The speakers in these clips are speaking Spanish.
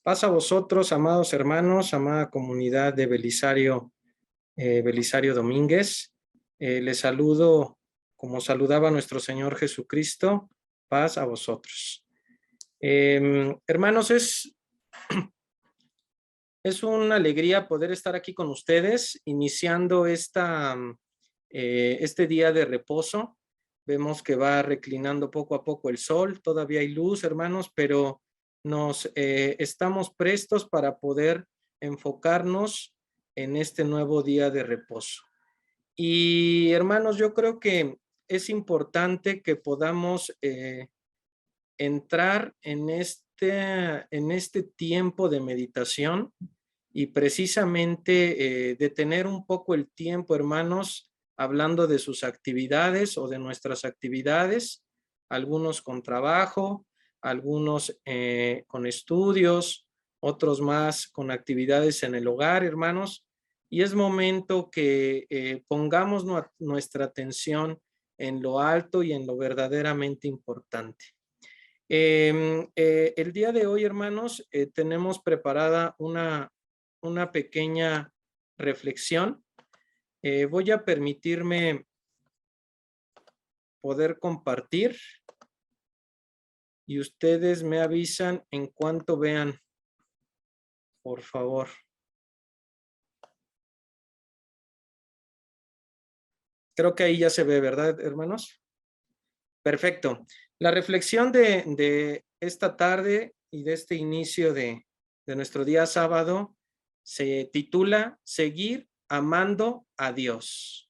Paz a vosotros, amados hermanos, amada comunidad de Belisario Domínguez. Les saludo como saludaba nuestro Señor Jesucristo. Paz a vosotros. Hermanos, es una alegría poder estar aquí con ustedes, iniciando este día de reposo. Vemos que va reclinando poco a poco el sol, todavía hay luz, hermanos, pero nos estamos prestos para poder enfocarnos en este nuevo día de reposo. Y hermanos, yo creo que es importante que podamos entrar en este tiempo de meditación y precisamente detener un poco el tiempo, hermanos, hablando de sus actividades o de nuestras actividades, algunos con trabajo, algunos con estudios, otros más con actividades en el hogar, hermanos, y es momento que pongamos nuestra atención en lo alto y en lo verdaderamente importante. El día de hoy, hermanos, tenemos preparada una pequeña reflexión. Voy a permitirme poder compartir y ustedes me avisan en cuanto vean, por favor. Creo que ahí ya se ve, ¿verdad, hermanos? Perfecto. La reflexión de esta tarde y de este inicio de nuestro día sábado se titula Seguir amando a Dios.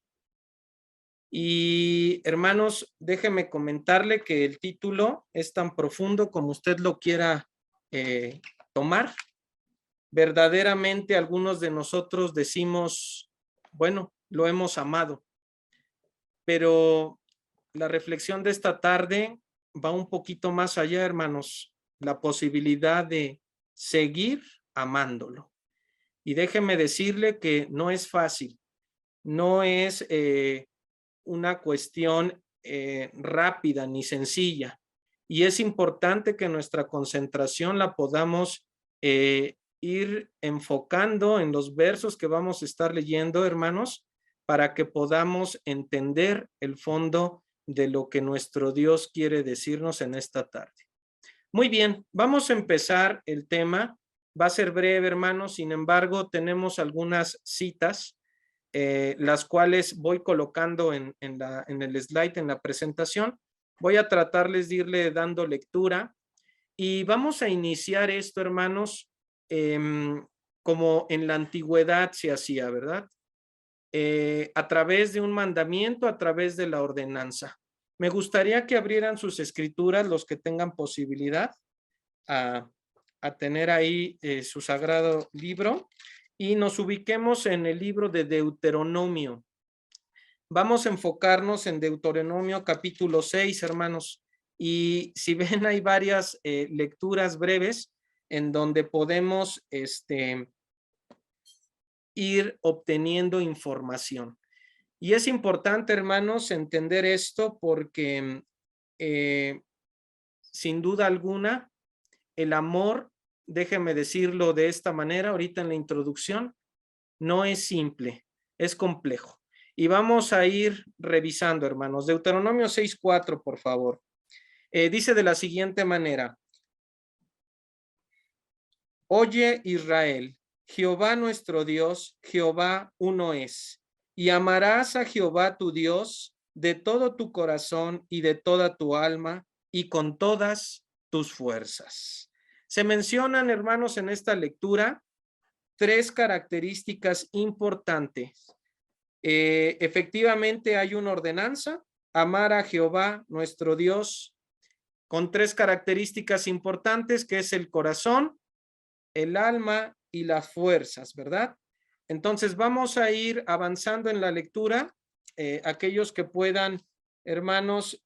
Y hermanos, déjenme comentarle que el título es tan profundo como usted lo quiera tomar. Verdaderamente algunos de nosotros decimos, bueno, lo hemos amado, pero la reflexión de esta tarde va un poquito más allá, hermanos, la posibilidad de seguir amándolo. Y déjeme decirle que no es fácil, no es una cuestión rápida ni sencilla. Y es importante que nuestra concentración la podamos ir enfocando en los versos que vamos a estar leyendo, hermanos, para que podamos entender el fondo de lo que nuestro Dios quiere decirnos en esta tarde. Muy bien, vamos a empezar el tema. Va a ser breve, hermanos, sin embargo, tenemos algunas citas, las cuales voy colocando en el slide, en la presentación. Voy a tratarles de irle dando lectura y vamos a iniciar esto, hermanos, como en la antigüedad se hacía, ¿verdad? A través de un mandamiento, a través de la ordenanza. Me gustaría que abrieran sus escrituras, los que tengan posibilidad, a tener ahí su sagrado libro, y nos ubiquemos en el libro de Deuteronomio. Vamos a enfocarnos en Deuteronomio capítulo 6, hermanos, y si ven hay varias lecturas breves en donde podemos ir obteniendo información. Y es importante, hermanos, entender esto porque sin duda alguna el amor, déjenme decirlo de esta manera ahorita en la introducción, no es simple, es complejo. Y vamos a ir revisando, hermanos. Deuteronomio 6:4, por favor. Dice de la siguiente manera: Oye, Israel, Jehová nuestro Dios, Jehová uno es, y amarás a Jehová tu Dios de todo tu corazón y de toda tu alma y con todas tus fuerzas. Se mencionan, hermanos, en esta lectura tres características importantes. Efectivamente hay una ordenanza, amar a Jehová nuestro Dios, con tres características importantes, que es el corazón, el alma y las fuerzas, ¿verdad? Entonces vamos a ir avanzando en la lectura. Aquellos que puedan, hermanos,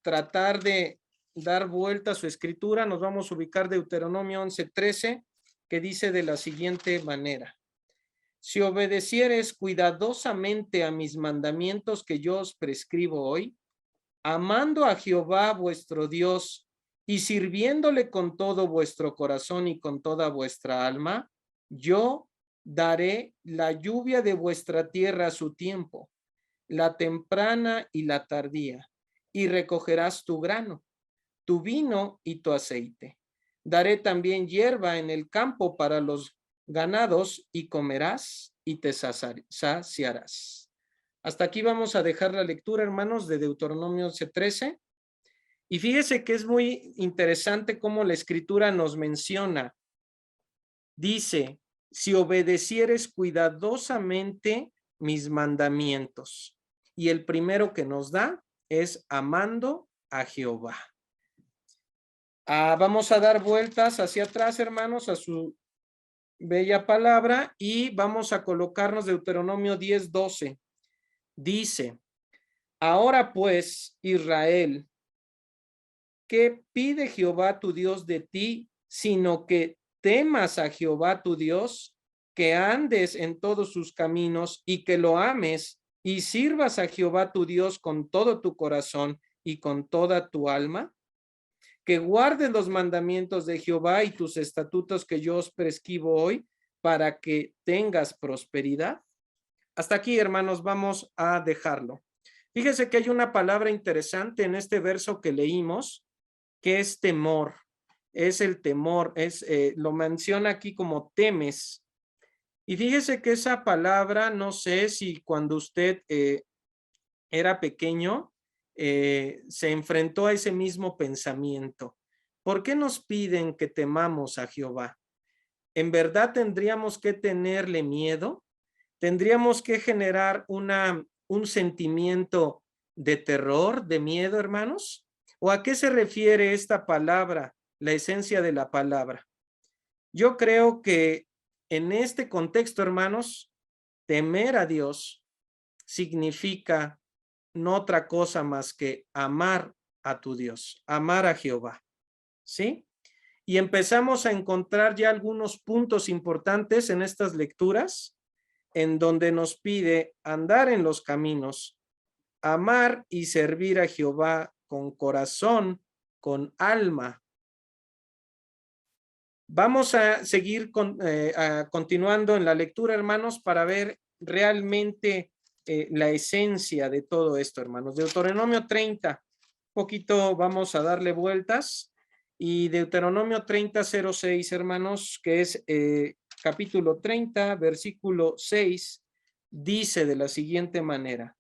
tratar de dar vuelta a su escritura, nos vamos a ubicar Deuteronomio 11:13, que dice de la siguiente manera: si obedecieres cuidadosamente a mis mandamientos que yo os prescribo hoy, amando a Jehová vuestro Dios y sirviéndole con todo vuestro corazón y con toda vuestra alma, yo daré la lluvia de vuestra tierra a su tiempo, la temprana y la tardía, y recogerás tu grano, tu vino y tu aceite. Daré también hierba en el campo para los ganados y comerás y te saciarás. Hasta aquí vamos a dejar la lectura, hermanos, de Deuteronomio 13. Y fíjese que es muy interesante cómo la escritura nos menciona. Dice, si obedecieres cuidadosamente mis mandamientos. Y el primero que nos da es amando a Jehová. Vamos a dar vueltas hacia atrás, hermanos, a su bella palabra y vamos a colocarnos Deuteronomio 10:12. Dice, ahora pues, Israel, ¿qué pide Jehová tu Dios de ti, sino que temas a Jehová tu Dios, que andes en todos sus caminos y que lo ames y sirvas a Jehová tu Dios con todo tu corazón y con toda tu alma? Que guardes los mandamientos de Jehová y tus estatutos que yo os prescribo hoy para que tengas prosperidad. Hasta aquí, hermanos, vamos a dejarlo. Fíjese que hay una palabra interesante en este verso que leímos, que es temor. Es el temor, lo menciona aquí como temes. Y fíjese que esa palabra, no sé si cuando usted era pequeño, se enfrentó a ese mismo pensamiento. ¿Por qué nos piden que temamos a Jehová? ¿En verdad tendríamos que tenerle miedo? ¿Tendríamos que generar un sentimiento de terror, de miedo, hermanos? ¿O a qué se refiere esta palabra, la esencia de la palabra? Yo creo que en este contexto, hermanos, temer a Dios significa no otra cosa más que amar a tu Dios, amar a Jehová, ¿sí? Y empezamos a encontrar ya algunos puntos importantes en estas lecturas, en donde nos pide andar en los caminos, amar y servir a Jehová con corazón, con alma. Vamos a seguir continuando en la lectura, hermanos, para ver realmente la esencia de todo esto, hermanos. Deuteronomio 30, poquito vamos a darle vueltas. Y Deuteronomio 30:06, hermanos, que es capítulo 30, versículo 6, dice de la siguiente manera: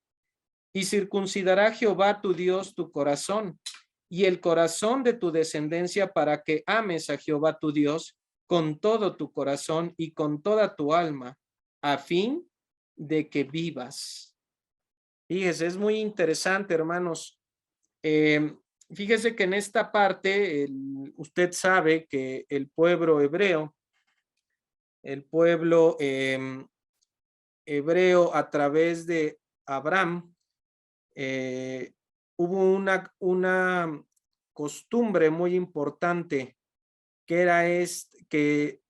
y circuncidará Jehová tu Dios tu corazón y el corazón de tu descendencia para que ames a Jehová tu Dios con todo tu corazón y con toda tu alma, a fin de que vivas. Fíjese, es muy interesante, hermanos. Fíjese que en esta parte, usted sabe que el pueblo hebreo, hebreo a través de Abraham, hubo una costumbre muy importante que era que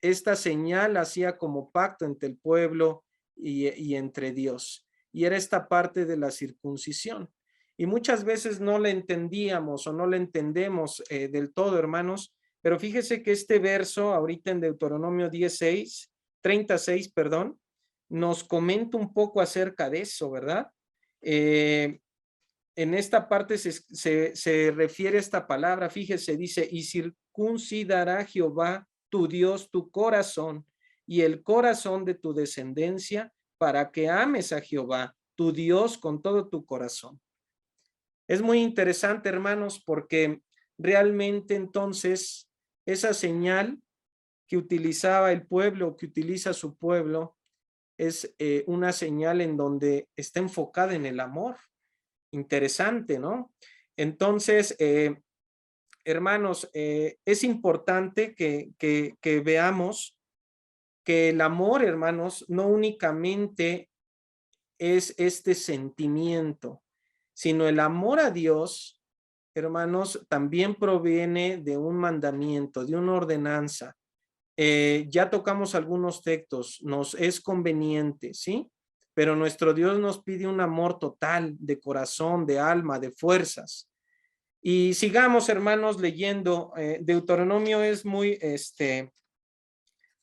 esta señal hacía como pacto entre el pueblo y entre Dios. Y era esta parte de la circuncisión. Y muchas veces no la entendíamos o no la entendemos del todo, hermanos. Pero fíjese que este verso, ahorita en Deuteronomio 36, perdón, nos comenta un poco acerca de eso, ¿verdad? En esta parte se refiere a esta palabra, fíjese, dice, y circuncidará Jehová tu Dios tu corazón y el corazón de tu descendencia para que ames a Jehová tu Dios con todo tu corazón. Es muy interesante, hermanos, porque realmente entonces esa señal que utilizaba el pueblo, que utiliza su pueblo, es una señal en donde está enfocada en el amor. Interesante, ¿no? Entonces, hermanos, es importante que veamos que el amor, hermanos, no únicamente es este sentimiento, sino el amor a Dios, hermanos, también proviene de un mandamiento, de una ordenanza. Ya tocamos algunos textos, nos es conveniente, ¿sí? Pero nuestro Dios nos pide un amor total, de corazón, de alma, de fuerzas. Y sigamos, hermanos, leyendo. Deuteronomio es muy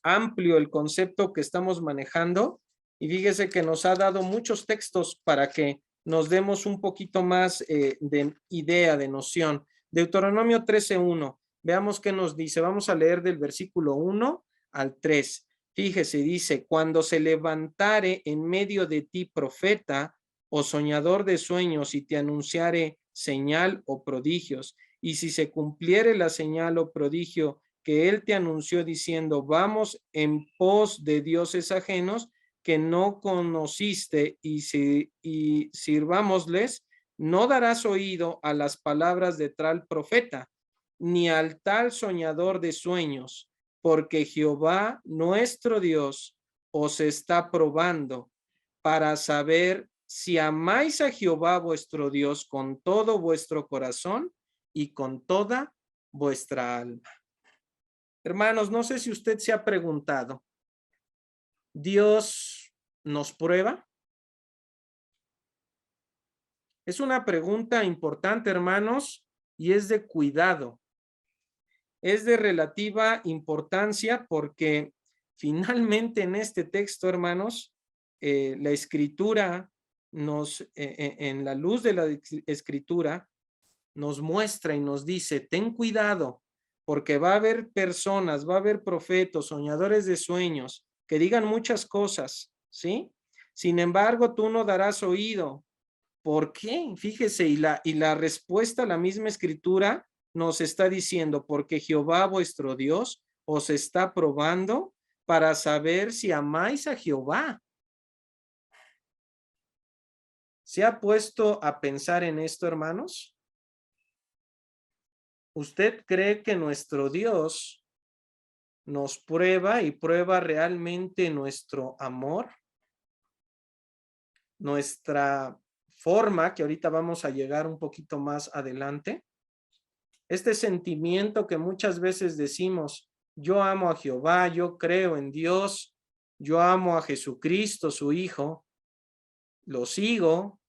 amplio el concepto que estamos manejando y fíjese que nos ha dado muchos textos para que nos demos un poquito más de idea, de noción. Deuteronomio 13:1. Veamos qué nos dice. Vamos a leer del versículo 1 al 3. Fíjese, dice, cuando se levantare en medio de ti profeta o soñador de sueños y te anunciare señal o prodigios, y si se cumpliere la señal o prodigio que él te anunció diciendo, vamos en pos de dioses ajenos que no conociste y sirvámosles, no darás oído a las palabras de tal profeta, ni al tal soñador de sueños, porque Jehová nuestro Dios os está probando para saber si amáis a Jehová vuestro Dios con todo vuestro corazón y con toda vuestra alma. Hermanos, no sé si usted se ha preguntado, ¿Dios nos prueba? Es una pregunta importante, hermanos, y es de cuidado. Es de relativa importancia porque finalmente en este texto, hermanos, la escritura en la luz de la escritura, nos muestra y nos dice, ten cuidado, porque va a haber personas, va a haber profetas, soñadores de sueños, que digan muchas cosas, ¿sí? Sin embargo, tú no darás oído. ¿Por qué? Fíjese, y la respuesta a la misma escritura nos está diciendo, porque Jehová vuestro Dios os está probando para saber si amáis a Jehová. ¿Se ha puesto a pensar en esto, hermanos? ¿Usted cree que nuestro Dios nos prueba y prueba realmente nuestro amor? Nuestra forma, que ahorita vamos a llegar un poquito más adelante. Este sentimiento que muchas veces decimos, yo amo a Jehová, yo creo en Dios, yo amo a Jesucristo, su Hijo, lo sigo,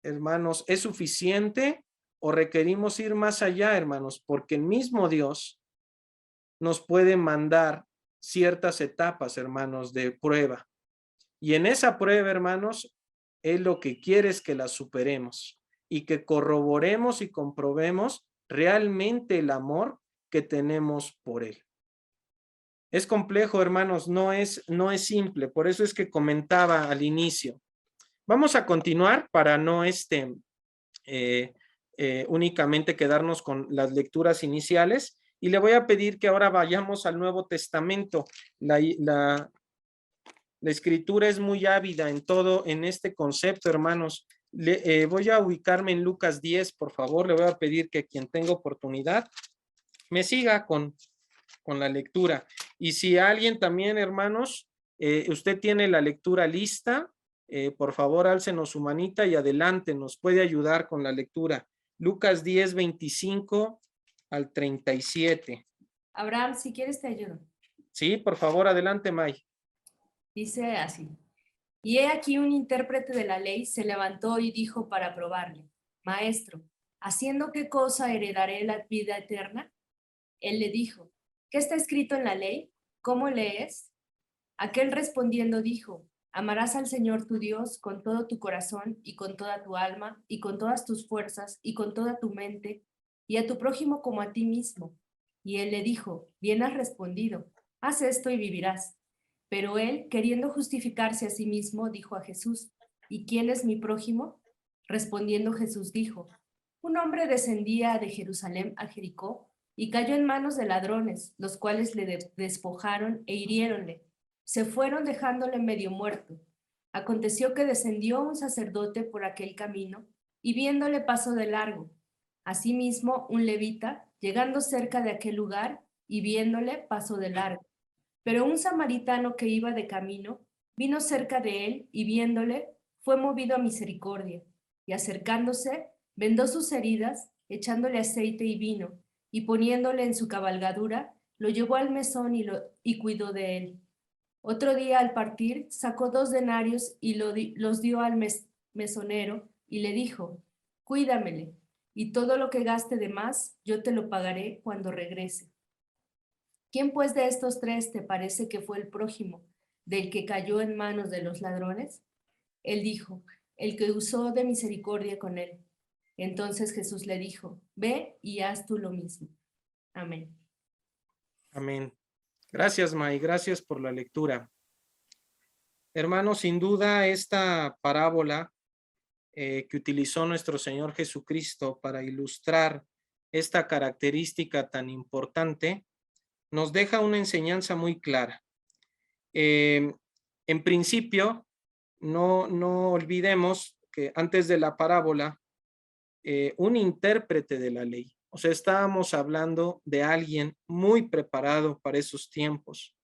hermanos, ¿es suficiente o requerimos ir más allá, hermanos? Porque el mismo Dios nos puede mandar ciertas etapas, hermanos, de prueba. Y en esa prueba, hermanos, Él lo que quiere es que la superemos y que corroboremos y comprobemos realmente el amor que tenemos por Él. Es complejo, hermanos, no es simple. Por eso es que comentaba al inicio. Vamos a continuar para no únicamente quedarnos con las lecturas iniciales y le voy a pedir que ahora vayamos al Nuevo Testamento. La escritura es muy ávida en todo, en este concepto, hermanos. Voy a ubicarme en Lucas 10, por favor. Le voy a pedir que quien tenga oportunidad me siga con la lectura. Y si alguien también, hermanos, usted tiene la lectura lista, por favor, álcenos su manita y adelante, nos puede ayudar con la lectura. Lucas 10, 25 al 37. Abraham, si quieres te ayudo. Sí, por favor, adelante, May. Dice así. Y he aquí un intérprete de la ley se levantó y dijo para probarle, Maestro, ¿haciendo qué cosa heredaré la vida eterna? Él le dijo, ¿qué está escrito en la ley? ¿Cómo lees? Aquel respondiendo dijo, amarás al Señor tu Dios con todo tu corazón y con toda tu alma y con todas tus fuerzas y con toda tu mente y a tu prójimo como a ti mismo. Y él le dijo, bien has respondido, haz esto y vivirás. Pero él, queriendo justificarse a sí mismo, dijo a Jesús, ¿y quién es mi prójimo? Respondiendo Jesús dijo, un hombre descendía de Jerusalén a Jericó y cayó en manos de ladrones, los cuales le despojaron e hiriéronle. Se fueron dejándole medio muerto. Aconteció que descendió un sacerdote por aquel camino y viéndole pasó de largo. Asimismo, un levita, llegando cerca de aquel lugar y viéndole, pasó de largo. Pero un samaritano que iba de camino vino cerca de él y viéndole, fue movido a misericordia, y acercándose, vendó sus heridas, echándole aceite y vino, y poniéndole en su cabalgadura, lo llevó al mesón y cuidó de él. Otro día al partir, sacó 2 denarios y los dio al mesonero y le dijo, cuídamele. y todo lo que gaste de más, yo te lo pagaré cuando regrese. ¿Quién pues de estos tres te parece que fue el prójimo del que cayó en manos de los ladrones? Él dijo, el que usó de misericordia con él. Entonces Jesús le dijo, ve y haz tú lo mismo. Amén. Amén. Gracias, May, gracias por la lectura. Hermanos, sin duda esta parábola que utilizó nuestro Señor Jesucristo para ilustrar esta característica tan importante, nos deja una enseñanza muy clara. En principio, no olvidemos que antes de la parábola, un intérprete de la ley, o sea, estábamos hablando de alguien muy preparado para esos tiempos,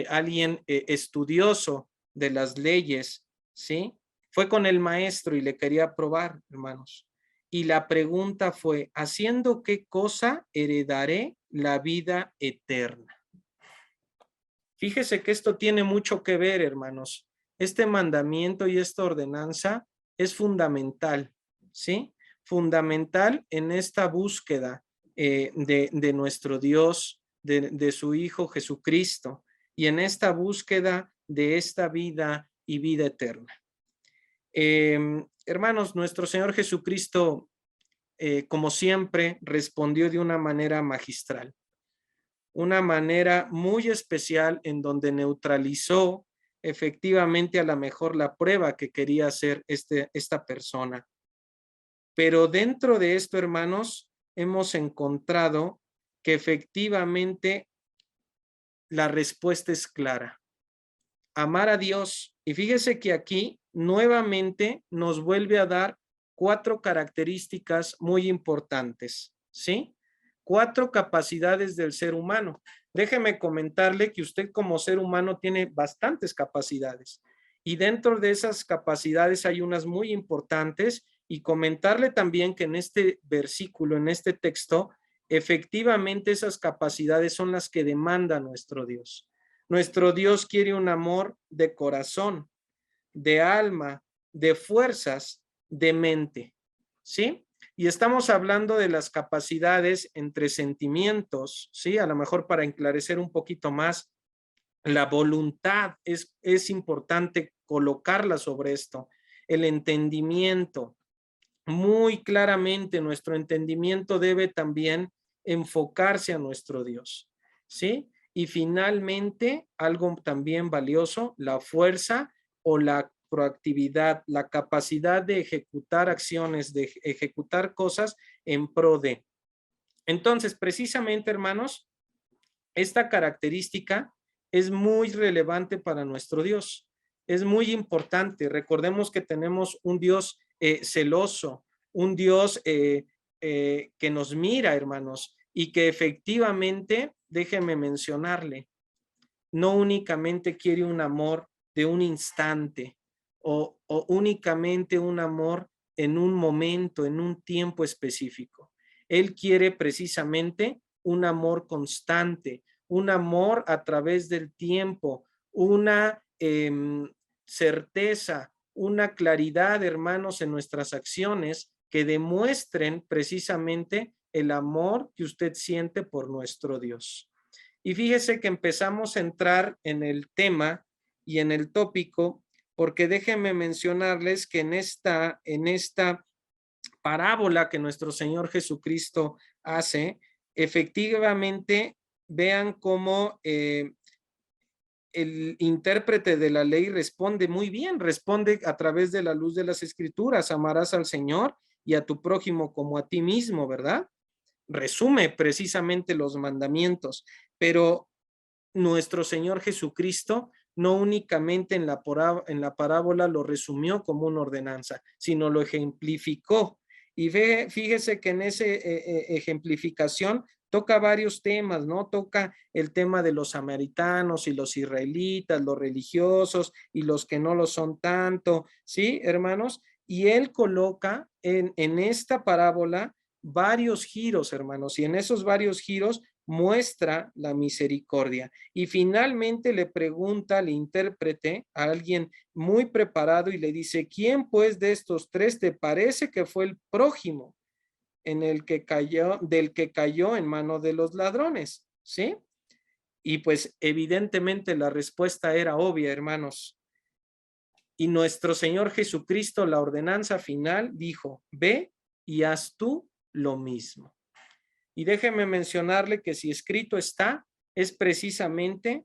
alguien estudioso de las leyes, ¿sí? Fue con el maestro y le quería probar, hermanos. Y la pregunta fue, ¿haciendo qué cosa heredaré la vida eterna? Fíjese que esto tiene mucho que ver, hermanos. Este mandamiento y esta ordenanza es fundamental, ¿sí? Fundamental en esta búsqueda de nuestro Dios, de su Hijo Jesucristo, y en esta búsqueda de esta vida y vida eterna. Hermanos, nuestro Señor Jesucristo, como siempre, respondió de una manera magistral, una manera muy especial en donde neutralizó efectivamente a lo mejor la prueba que quería hacer esta persona. Pero dentro de esto, hermanos, hemos encontrado que efectivamente la respuesta es clara. Amar a Dios. Y fíjese que aquí nuevamente nos vuelve a dar 4 características muy importantes, ¿sí? 4 capacidades del ser humano. Déjeme comentarle que usted como ser humano tiene bastantes capacidades y dentro de esas capacidades hay unas muy importantes, y comentarle también que en este versículo, en este texto, efectivamente esas capacidades son las que demanda nuestro Dios. Nuestro Dios quiere un amor de corazón, de alma, de fuerzas, de mente, ¿sí? Y estamos hablando de las capacidades entre sentimientos, ¿sí? A lo mejor para enclarecer un poquito más, la voluntad es importante colocarla sobre esto, el entendimiento. Muy claramente nuestro entendimiento debe también enfocarse a nuestro Dios, ¿sí? Y finalmente, algo también valioso, la fuerza o la proactividad, la capacidad de ejecutar acciones, de ejecutar cosas en pro de. Entonces, precisamente, hermanos, esta característica es muy relevante para nuestro Dios. Es muy importante. Recordemos que tenemos un Dios celoso, un Dios que nos mira, hermanos, y que efectivamente, déjeme mencionarle, no únicamente quiere un amor de un instante o únicamente un amor en un momento, en un tiempo específico. Él quiere precisamente un amor constante, un amor a través del tiempo, una certeza, una claridad, hermanos, en nuestras acciones que demuestren precisamente el amor que usted siente por nuestro Dios. Y fíjese que empezamos a entrar en el tema y en el tópico, porque déjenme mencionarles que en esta parábola que nuestro Señor Jesucristo hace, efectivamente, vean cómo el intérprete de la ley responde muy bien, responde a través de la luz de las escrituras: amarás al Señor y a tu prójimo como a ti mismo, ¿verdad? Resume precisamente los mandamientos, pero nuestro Señor Jesucristo no únicamente en la parábola lo resumió como una ordenanza, sino lo ejemplificó. Y fíjese que en esa ejemplificación toca varios temas, ¿no? Toca el tema de los samaritanos y los israelitas, los religiosos y los que no lo son tanto, ¿sí, hermanos? Y él coloca en esta parábola varios giros, hermanos, y en esos varios giros muestra la misericordia. Y finalmente le pregunta al intérprete, a alguien muy preparado, y le dice: ¿quién pues de estos tres te parece que fue el prójimo del que cayó en mano de los ladrones, ¿sí? Y pues evidentemente la respuesta era obvia, hermanos. Y nuestro Señor Jesucristo, la ordenanza final, dijo, ve y haz tú lo mismo. Y déjeme mencionarle que si escrito está, es precisamente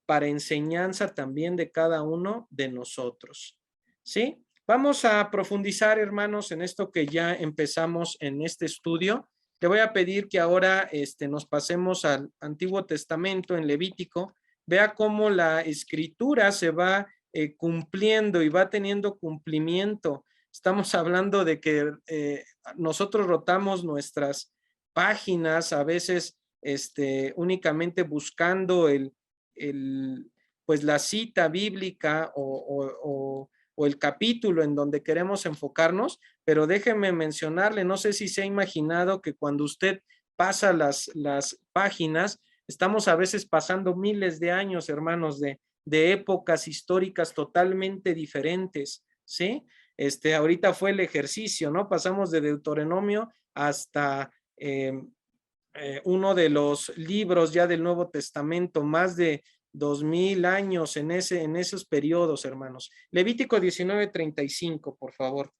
para enseñanza también de cada uno de nosotros. ¿Sí? Vamos a profundizar, hermanos, en esto que ya empezamos en este estudio. Le voy a pedir que ahora nos pasemos al Antiguo Testamento en Levítico. Vea cómo la escritura se va cumpliendo y va teniendo cumplimiento. Estamos hablando de que nosotros rotamos nuestras páginas, a veces únicamente buscando pues la cita bíblica o el capítulo en donde queremos enfocarnos, pero déjeme mencionarle, no sé si se ha imaginado que cuando usted pasa las páginas, estamos a veces pasando miles de años, hermanos, de épocas históricas totalmente diferentes, ¿sí? Ahorita fue el ejercicio, ¿no? Pasamos de Deuteronomio hasta uno de los libros ya del Nuevo Testamento, más de 2000 años en esos periodos, hermanos. Levítico 19:35, por favor.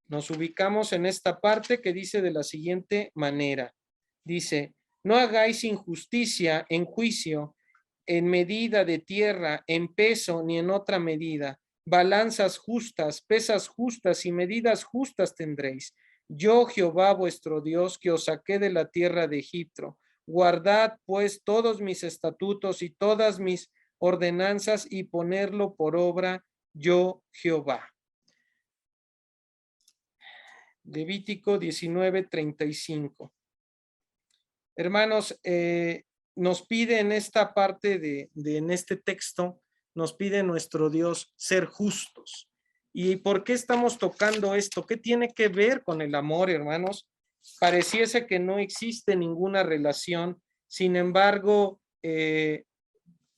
Nos ubicamos en esta parte que dice de la siguiente manera. Dice, no hagáis injusticia en juicio, en medida de tierra, en peso, ni en otra medida. Balanzas justas, pesas justas y medidas justas tendréis. Yo, Jehová vuestro Dios, que os saqué de la tierra de Egipto. Guardad, pues, todos mis estatutos y todas mis ordenanzas y ponerlo por obra, yo, Jehová. Levítico 19:35. Hermanos, nos pide en esta parte en este texto, nos pide nuestro Dios ser justos. ¿Y por qué estamos tocando esto? ¿Qué tiene que ver con el amor, hermanos? Pareciese que no existe ninguna relación, sin embargo,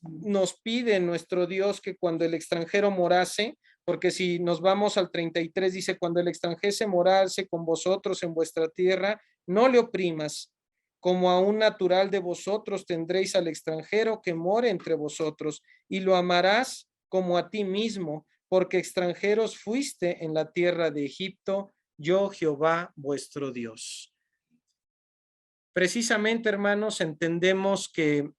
nos pide nuestro Dios que cuando el extranjero morase, porque si nos vamos al 33, dice, cuando el extranjero morase con vosotros en vuestra tierra, no le oprimas, como a un natural de vosotros tendréis al extranjero que more entre vosotros, y lo amarás como a ti mismo, porque extranjeros fuiste en la tierra de Egipto, yo Jehová vuestro Dios. Precisamente, hermanos, entendemos que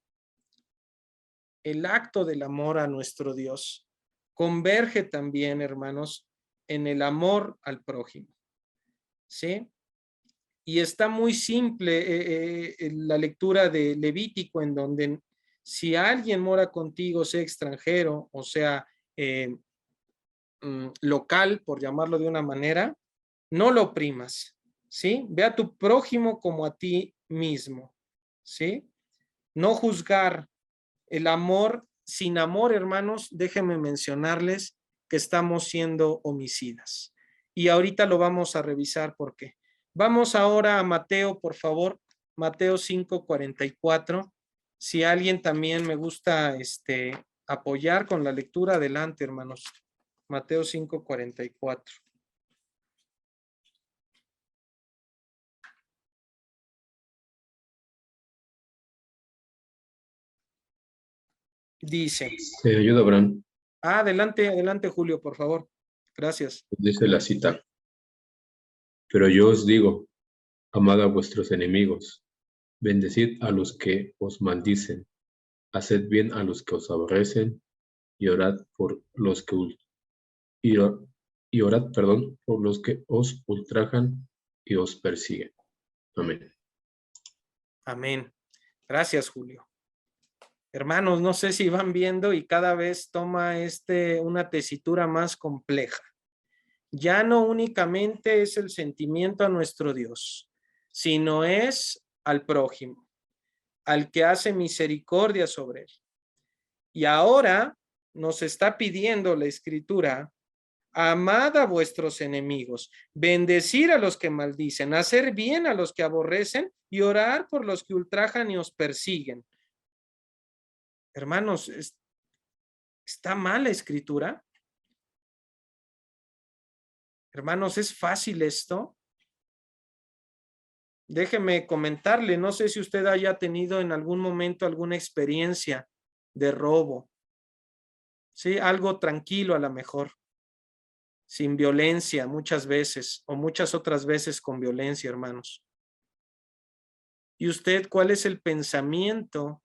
el acto del amor a nuestro Dios converge también, hermanos, en el amor al prójimo. ¿Sí? Y está muy simple la lectura de Levítico, en donde si alguien mora contigo, sea extranjero o sea local, por llamarlo de una manera, no lo oprimas, ¿sí? Ve a tu prójimo como a ti mismo, ¿sí? No juzgar. El amor, sin amor, hermanos, déjenme mencionarles que estamos siendo homicidas. Y ahorita lo vamos a revisar por qué. Vamos ahora a Mateo, por favor. Mateo 5:44. Si alguien también me gusta apoyar con la lectura, adelante, hermanos. Mateo 5:44. Dice. Te ayuda, Abraham. Adelante, adelante, Julio, por favor. Gracias. Dice la cita. Pero yo os digo, amad a vuestros enemigos, bendecid a los que os maldicen, haced bien a los que os aborrecen, y orad por los que por los que os ultrajan y os persiguen. Amén. Amén. Gracias, Julio. Hermanos, no sé si van viendo y cada vez toma una tesitura más compleja. Ya no únicamente es el sentimiento a nuestro Dios, sino es al prójimo, al que hace misericordia sobre él. Y ahora nos está pidiendo la Escritura, amad a vuestros enemigos, bendecir a los que maldicen, hacer bien a los que aborrecen y orar por los que ultrajan y os persiguen. Hermanos, ¿está mal la Escritura? Hermanos, ¿es fácil esto? déjeme comentarle, no sé si usted haya tenido en algún momento alguna experiencia de robo. Sí, algo tranquilo a lo mejor, sin violencia muchas veces o muchas otras veces con violencia, hermanos. ¿Y usted cuál es el pensamiento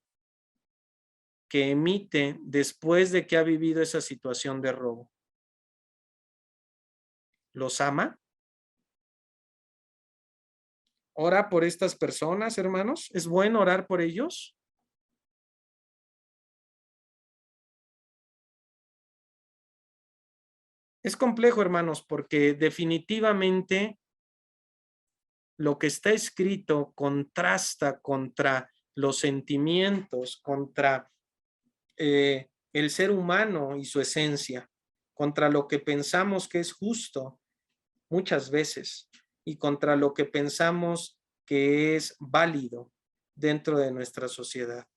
que emite después de que ha vivido esa situación de robo? ¿Los ama? ¿Ora por estas personas, hermanos? ¿Es bueno orar por ellos? Es complejo, hermanos, porque definitivamente lo que está escrito contrasta contra los sentimientos, contra el ser humano y su esencia, contra lo que pensamos que es justo muchas veces y contra lo que pensamos que es válido dentro de nuestra sociedad.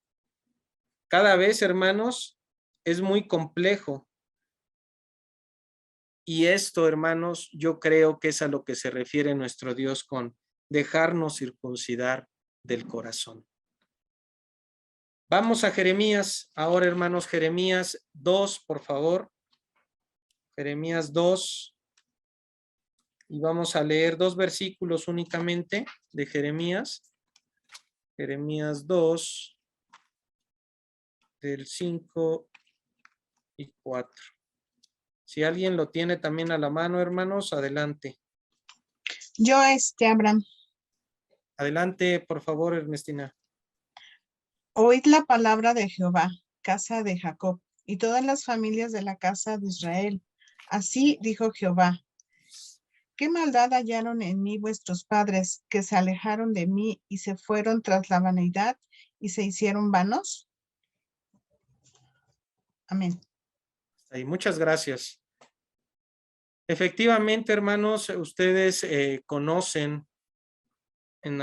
Cada vez, hermanos, es muy complejo. Y esto, hermanos, yo creo que es a lo que se refiere nuestro Dios con dejarnos circuncidar del corazón. Vamos a Jeremías, ahora, hermanos, Jeremías 2, por favor. Jeremías 2. Y vamos a leer 2 versículos únicamente de Jeremías. Jeremías 2, del 5 y 4. Si alguien lo tiene también a la mano, hermanos, adelante. Yo, Abraham, Adelante, por favor, Ernestina. oíd la palabra de Jehová, casa de Jacob, y todas las familias de la casa de Israel. Así dijo Jehová: ¿qué maldad hallaron en mí vuestros padres, que se alejaron de mí y se fueron tras la vanidad y se hicieron vanos? Amén. Ahí, muchas gracias. Efectivamente, hermanos, ustedes conocen en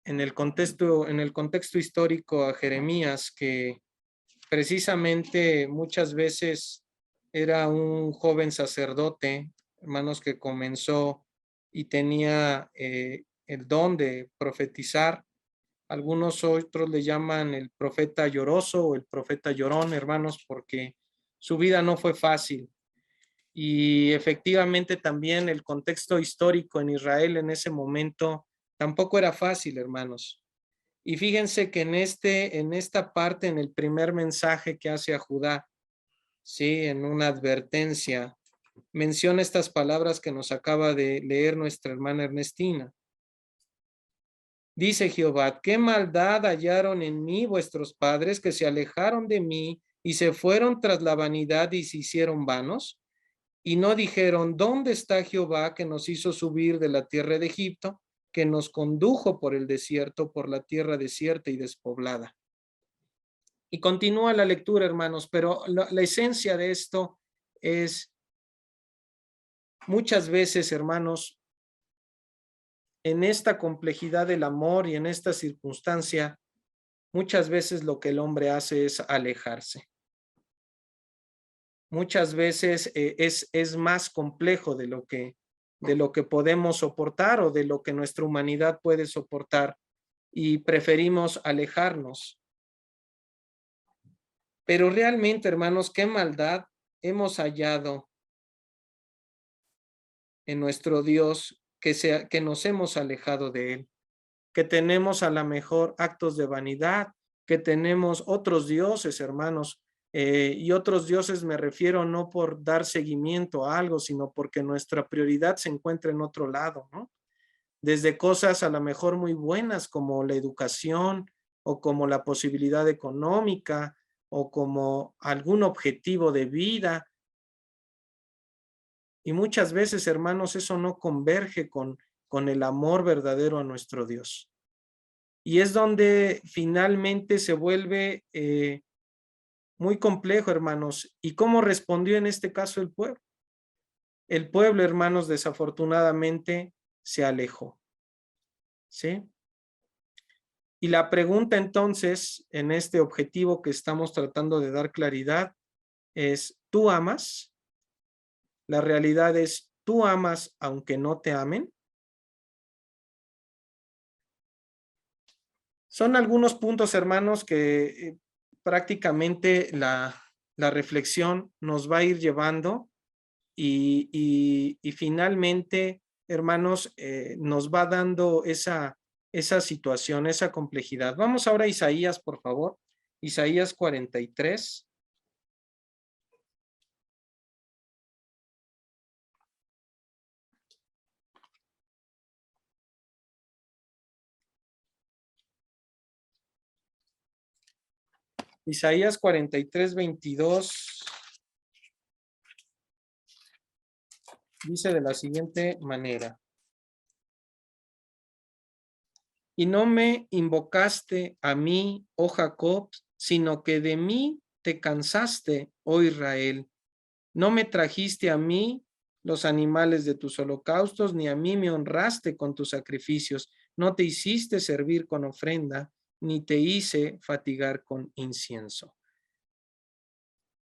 en el contexto histórico a Jeremías, que precisamente muchas veces era un joven sacerdote, hermanos, que comenzó y tenía el don de profetizar. Algunos otros le llaman el profeta lloroso o el profeta llorón, hermanos, porque su vida no fue fácil. Y efectivamente también el contexto histórico en Israel en ese momento tampoco era fácil, hermanos. Y fíjense que en esta parte, en el primer mensaje que hace a Judá, sí, en una advertencia, menciona estas palabras que nos acaba de leer nuestra hermana Ernestina. Dice Jehová: ¿qué maldad hallaron en mí vuestros padres, que se alejaron de mí y se fueron tras la vanidad y se hicieron vanos? Y no dijeron: ¿dónde está Jehová que nos hizo subir de la tierra de Egipto, que nos condujo por el desierto, por la tierra desierta y despoblada? Y continúa la lectura, hermanos, pero la esencia de esto es muchas veces, hermanos, en esta complejidad del amor y en esta circunstancia, muchas veces lo que el hombre hace es alejarse. Muchas veces es más complejo de lo que podemos soportar o de lo que nuestra humanidad puede soportar, y preferimos alejarnos. Pero realmente, hermanos, qué maldad hemos hallado en nuestro Dios, que nos hemos alejado de Él, que tenemos a lo mejor actos de vanidad, que tenemos otros dioses, hermanos, y otros dioses me refiero no por dar seguimiento a algo, sino porque nuestra prioridad se encuentra en otro lado, ¿no? Desde cosas a lo mejor muy buenas como la educación o como la posibilidad económica o como algún objetivo de vida. Y muchas veces, hermanos, eso no converge con el amor verdadero a nuestro Dios. Y es donde finalmente se vuelve muy complejo, hermanos. ¿Y cómo respondió en este caso el pueblo? El pueblo, hermanos, desafortunadamente se alejó. ¿Sí? Y la pregunta entonces, en este objetivo que estamos tratando de dar claridad, es: ¿tú amas? La realidad es: ¿tú amas aunque no te amen? Son algunos puntos, hermanos, que prácticamente la reflexión nos va a ir llevando y finalmente, hermanos, nos va dando esa situación, esa complejidad. Vamos ahora a Isaías, por favor. Isaías 43. Isaías 43:22 dice de la siguiente manera: y no me invocaste a mí, oh Jacob, sino que de mí te cansaste, oh Israel. No me trajiste a mí los animales de tus holocaustos, ni a mí me honraste con tus sacrificios. No te hiciste servir con ofrenda, ni te hice fatigar con incienso.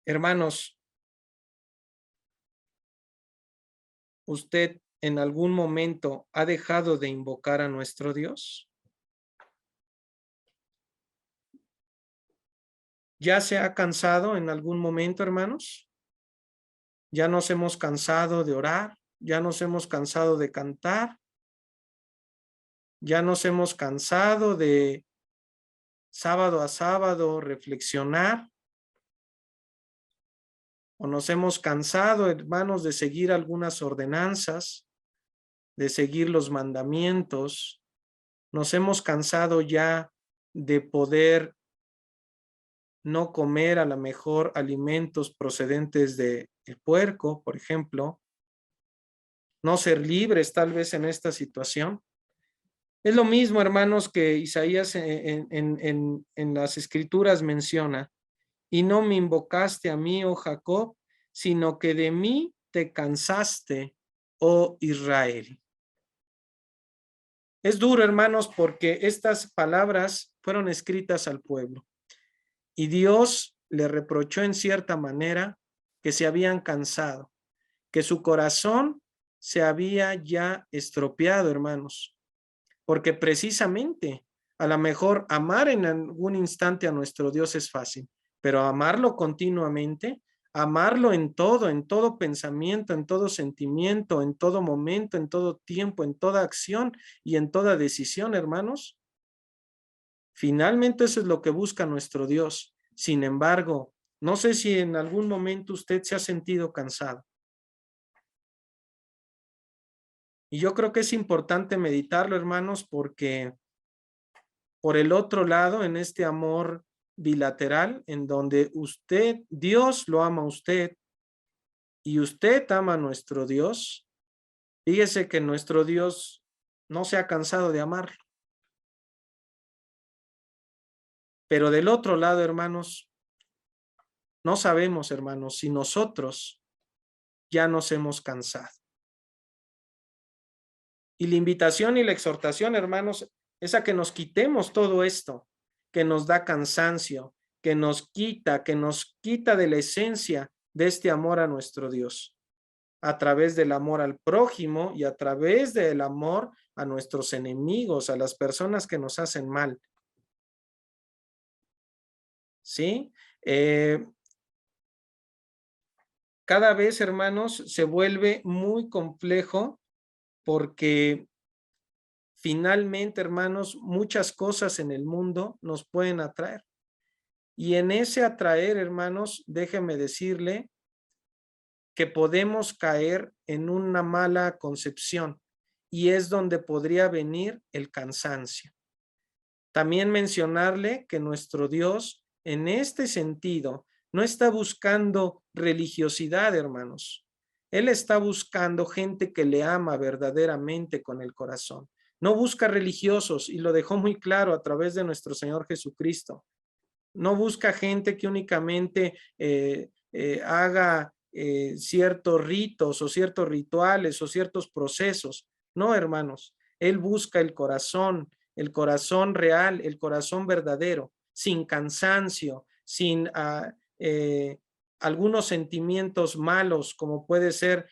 Hermanos, ¿usted en algún momento ha dejado de invocar a nuestro Dios? ¿Ya se ha cansado en algún momento, hermanos? ¿Ya nos hemos cansado de orar? ¿Ya nos hemos cansado de cantar? ¿Ya nos hemos cansado de sábado a sábado reflexionar? ¿O nos hemos cansado, hermanos, de seguir algunas ordenanzas, de seguir los mandamientos? ¿Nos hemos cansado ya de poder no comer a lo mejor alimentos procedentes del puerco, por ejemplo? ¿No ser libres tal vez en esta situación? Es lo mismo, hermanos, que Isaías en las escrituras menciona: y no me invocaste a mí, oh Jacob, sino que de mí te cansaste, oh Israel. Es duro, hermanos, porque estas palabras fueron escritas al pueblo y Dios le reprochó en cierta manera que se habían cansado, que su corazón se había ya estropeado, hermanos, porque precisamente a lo mejor amar en algún instante a nuestro Dios es fácil, pero amarlo continuamente, amarlo en todo pensamiento, en todo sentimiento, en todo momento, en todo tiempo, en toda acción y en toda decisión, hermanos. Finalmente eso es lo que busca nuestro Dios. Sin embargo, no sé si en algún momento usted se ha sentido cansado. Y yo creo que es importante meditarlo, hermanos, porque por el otro lado, en este amor bilateral, en donde usted, Dios lo ama a usted y usted ama a nuestro Dios, fíjese que nuestro Dios no se ha cansado de amarlo. Pero del otro lado, hermanos, no sabemos, hermanos, si nosotros ya nos hemos cansado. Y la invitación y la exhortación, hermanos, es a que nos quitemos todo esto que nos da cansancio, que nos quita de la esencia de este amor a nuestro Dios, a través del amor al prójimo y a través del amor a nuestros enemigos, a las personas que nos hacen mal. ¿Sí? Cada vez, hermanos, se vuelve muy complejo porque finalmente, hermanos, muchas cosas en el mundo nos pueden atraer. Y en ese atraer, hermanos, déjeme decirle que podemos caer en una mala concepción y es donde podría venir el cansancio. También mencionarle que nuestro Dios, en este sentido, no está buscando religiosidad, hermanos. Él está buscando gente que le ama verdaderamente con el corazón. No busca religiosos y lo dejó muy claro a través de nuestro Señor Jesucristo. No busca gente que únicamente haga ciertos ritos o ciertos rituales o ciertos procesos. No, hermanos, Él busca el corazón real, el corazón verdadero, sin cansancio, sin algunos sentimientos malos, como puede ser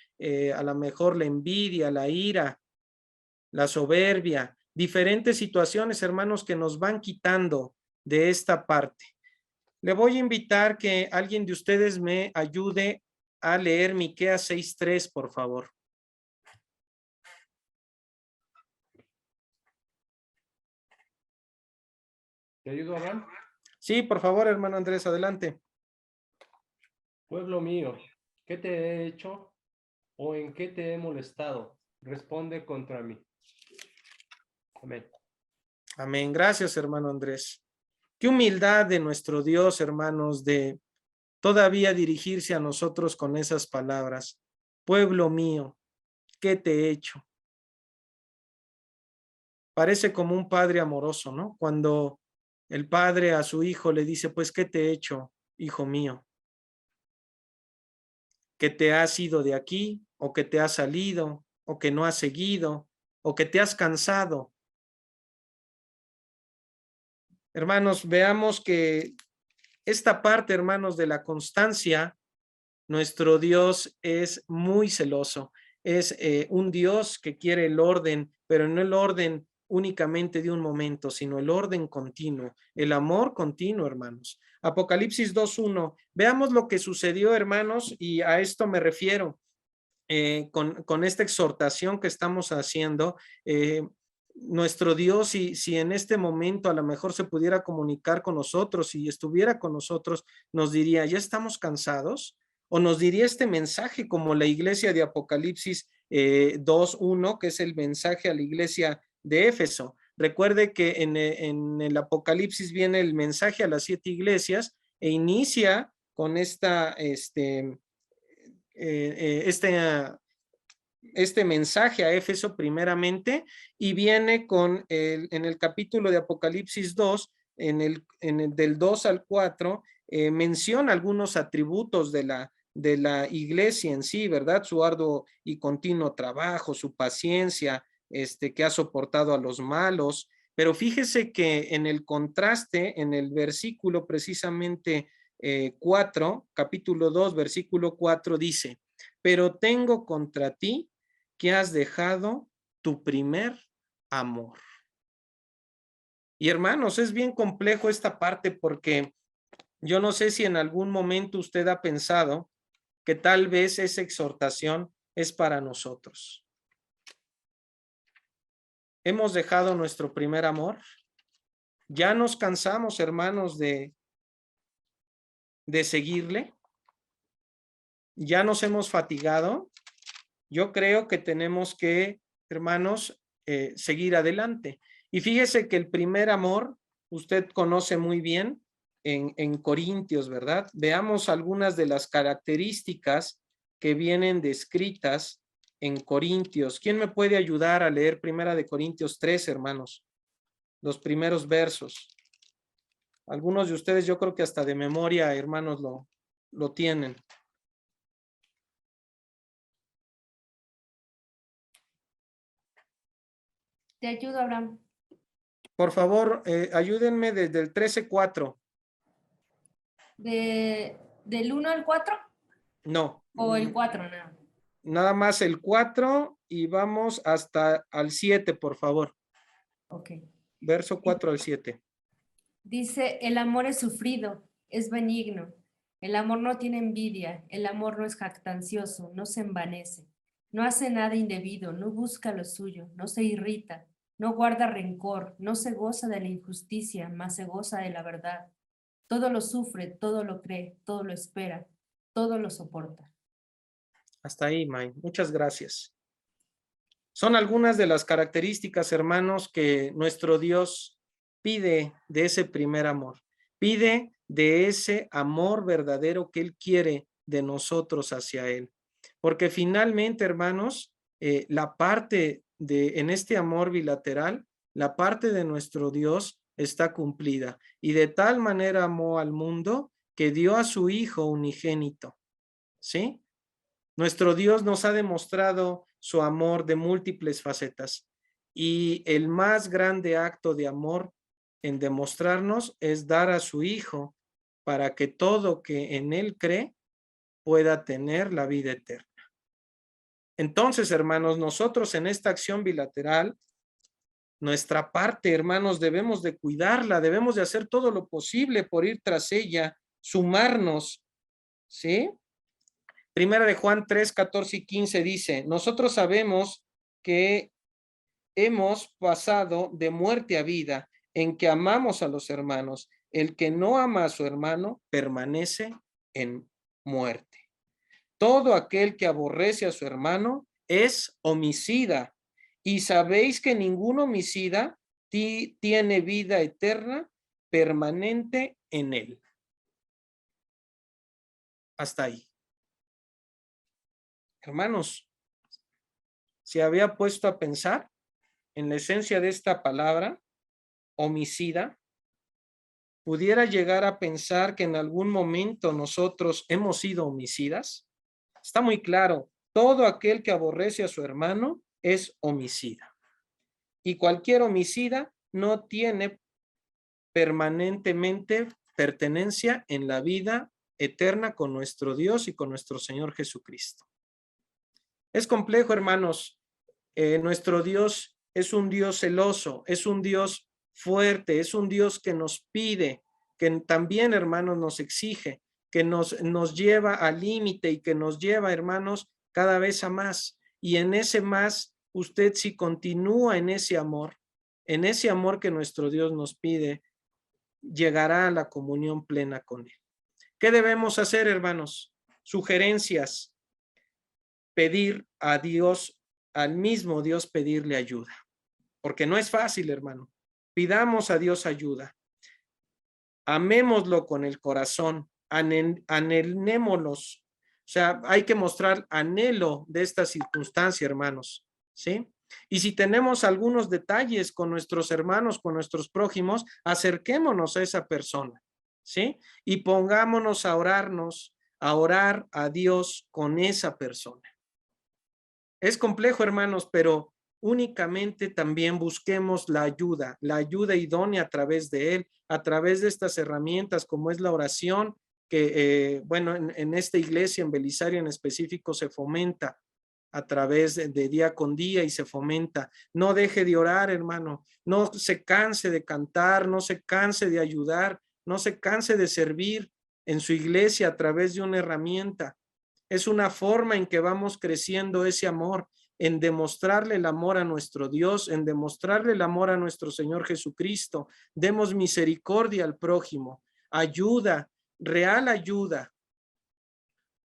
a lo mejor la envidia, la ira, la soberbia. diferentes situaciones, hermanos, que nos van quitando de esta parte. Le voy a invitar que alguien de ustedes me ayude a leer Miqueas 6:3, por favor. ¿Te ayudo, Abraham? Sí, por favor, hermano Andrés, adelante. Pueblo mío, ¿qué te he hecho o en qué te he molestado? Responde contra mí. Amén. Amén. Gracias, hermano Andrés. Qué humildad de nuestro Dios, hermanos, de todavía dirigirse a nosotros con esas palabras. Pueblo mío, ¿qué te he hecho? Parece como un padre amoroso, ¿no? Cuando el padre a su hijo le dice, pues, ¿qué te he hecho, hijo mío? Que te has ido de aquí, o que te has salido, o que no has seguido, o que te has cansado. Hermanos, veamos que esta parte, hermanos, de la constancia, nuestro Dios es muy celoso. Es un Dios que quiere el orden, pero no el orden únicamente de un momento, sino el orden continuo, el amor continuo, hermanos. Apocalipsis 2:1. Veamos lo que sucedió, hermanos, y a esto me refiero con esta exhortación que estamos haciendo. Nuestro Dios, si en este momento a lo mejor se pudiera comunicar con nosotros y estuviera con nosotros, nos diría, ¿ya estamos cansados? O nos diría este mensaje como la iglesia de Apocalipsis 2:1, que es el mensaje a la iglesia de Éfeso. Recuerde que en el Apocalipsis viene el mensaje a las 7 iglesias e inicia con este mensaje a Éfeso primeramente, y viene en el capítulo de Apocalipsis 2, del 2 al 4, menciona algunos atributos de la iglesia en sí, ¿verdad? Su arduo y continuo trabajo, su paciencia, que ha soportado a los malos. Pero fíjese que en el contraste, en el versículo precisamente 4, capítulo 2, versículo 4 dice, pero tengo contra ti que has dejado tu primer amor. Y hermanos, es bien complejo esta parte porque yo no sé si en algún momento usted ha pensado que tal vez esa exhortación es para nosotros. Hemos dejado nuestro primer amor. Ya nos cansamos, hermanos, de seguirle. Ya nos hemos fatigado. Yo creo que tenemos que, hermanos, seguir adelante. Y fíjese que el primer amor, usted conoce muy bien en Corintios, ¿verdad? Veamos algunas de las características que vienen descritas en Corintios. ¿Quién me puede ayudar a leer Primera de Corintios 3, hermanos? Los primeros versos. Algunos de ustedes yo creo que hasta de memoria, hermanos, lo tienen. Te ayudo, Abraham. Por favor, ayúdenme desde el 13:4. ¿Del 1 al 4? No. ¿O el 4? No. Nada más el 4 y vamos hasta al 7, por favor. Ok. Verso 4 al 7. Dice, el amor es sufrido, es benigno. El amor no tiene envidia, el amor no es jactancioso, no se envanece, no hace nada indebido, no busca lo suyo, no se irrita, no guarda rencor, no se goza de la injusticia, mas se goza de la verdad. Todo lo sufre, todo lo cree, todo lo espera, todo lo soporta. Hasta ahí, May. Muchas gracias. Son algunas de las características, hermanos, que nuestro Dios pide de ese primer amor. Pide de ese amor verdadero que Él quiere de nosotros hacia Él. Porque finalmente, hermanos, la parte en este amor bilateral, la parte de nuestro Dios está cumplida. Y de tal manera amó al mundo que dio a su Hijo unigénito. ¿Sí? Nuestro Dios nos ha demostrado su amor de múltiples facetas. Y el más grande acto de amor en demostrarnos es dar a su Hijo para que todo que en Él cree pueda tener la vida eterna. Entonces, hermanos, nosotros en esta acción bilateral nuestra parte, hermanos, debemos de cuidarla, debemos de hacer todo lo posible por ir tras ella, sumarnos, ¿sí? Primera de Juan 3, 14 y 15 dice, nosotros sabemos que hemos pasado de muerte a vida, en que amamos a los hermanos. El que no ama a su hermano permanece en muerte. Todo aquel que aborrece a su hermano es homicida. Y sabéis que ningún homicida tiene vida eterna permanente en él. Hasta ahí. Hermanos, ¿se había puesto a pensar en la esencia de esta palabra, homicida? ¿Pudiera llegar a pensar que en algún momento nosotros hemos sido homicidas? Está muy claro, todo aquel que aborrece a su hermano es homicida. Y cualquier homicida no tiene permanentemente pertenencia en la vida eterna con nuestro Dios y con nuestro Señor Jesucristo. Es complejo, hermanos. Nuestro Dios es un Dios celoso, es un Dios fuerte, es un Dios que nos pide, que también, hermanos, nos exige, que nos lleva al límite y que nos lleva, hermanos, cada vez a más. Y en ese más, usted si continúa en ese amor que nuestro Dios nos pide, llegará a la comunión plena con Él. ¿Qué debemos hacer, hermanos? Sugerencias. Pedir a Dios, al mismo Dios pedirle ayuda. Porque no es fácil, hermano. Pidamos a Dios ayuda. Amémoslo con el corazón. Anhelémoslos. O sea, hay que mostrar anhelo de esta circunstancia, hermanos. ¿Sí? Y si tenemos algunos detalles con nuestros hermanos, con nuestros prójimos, acerquémonos a esa persona. ¿Sí? Y pongámonos a orar a Dios con esa persona. Es complejo, hermanos, pero únicamente también busquemos la ayuda idónea a través de Él, a través de estas herramientas como es la oración, que, bueno, en esta iglesia, en Belisario en específico, se fomenta a través de día con día y se fomenta. No deje de orar, hermano, no se canse de cantar, no se canse de ayudar, no se canse de servir en su iglesia a través de una herramienta. Es una forma en que vamos creciendo ese amor, en demostrarle el amor a nuestro Dios, en demostrarle el amor a nuestro Señor Jesucristo. Demos misericordia al prójimo, ayuda, real ayuda.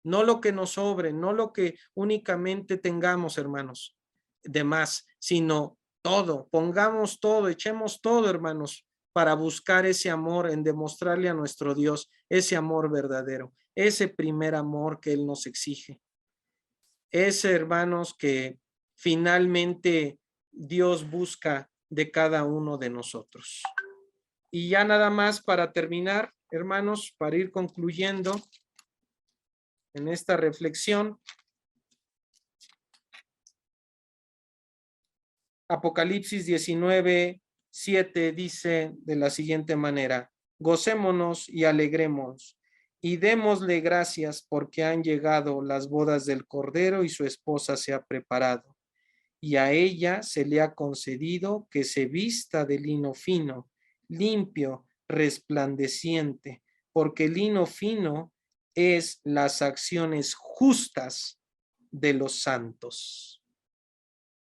No lo que nos sobre, no lo que únicamente tengamos, hermanos, de más, sino todo, pongamos todo, echemos todo, hermanos, para buscar ese amor, en demostrarle a nuestro Dios ese amor verdadero, ese primer amor que Él nos exige. Ese, hermanos, que finalmente Dios busca de cada uno de nosotros. Y ya nada más para terminar, hermanos, para ir concluyendo en esta reflexión. Apocalipsis 19:7 dice de la siguiente manera: gocémonos y alegremos y démosle gracias porque han llegado las bodas del Cordero y su esposa se ha preparado. Y a ella se le ha concedido que se vista de lino fino, limpio, resplandeciente, porque el lino fino es las acciones justas de los santos.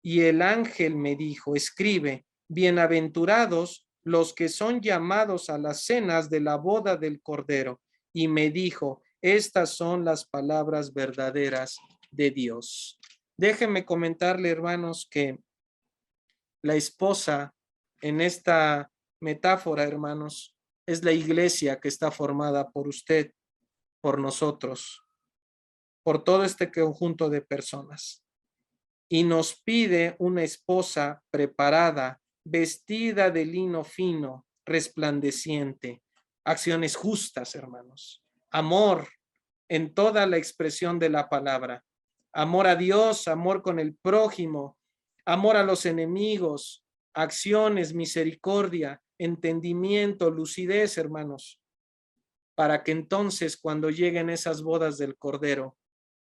Y el ángel me dijo: escribe, bienaventurados los que son llamados a las cenas de la boda del Cordero. Y me dijo: estas son las palabras verdaderas de Dios. Déjenme comentarle, hermanos, que la esposa en esta metáfora, hermanos, es la iglesia que está formada por usted, por nosotros, por todo este conjunto de personas. Y nos pide una esposa preparada, vestida de lino fino, resplandeciente, acciones justas, hermanos, amor en toda la expresión de la palabra, amor a Dios, amor con el prójimo, amor a los enemigos, acciones, misericordia, entendimiento, lucidez, hermanos, para que entonces cuando lleguen esas bodas del Cordero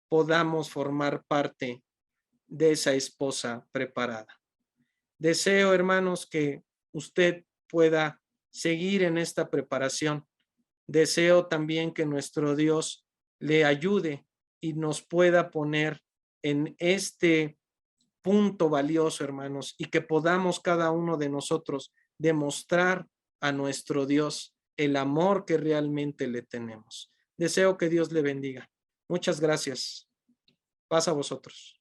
podamos formar parte de esa esposa preparada. Deseo, hermanos, que usted pueda seguir en esta preparación. Deseo también que nuestro Dios le ayude y nos pueda poner en este punto valioso, hermanos, y que podamos cada uno de nosotros demostrar a nuestro Dios el amor que realmente le tenemos. Deseo que Dios le bendiga. Muchas gracias. Paz a vosotros.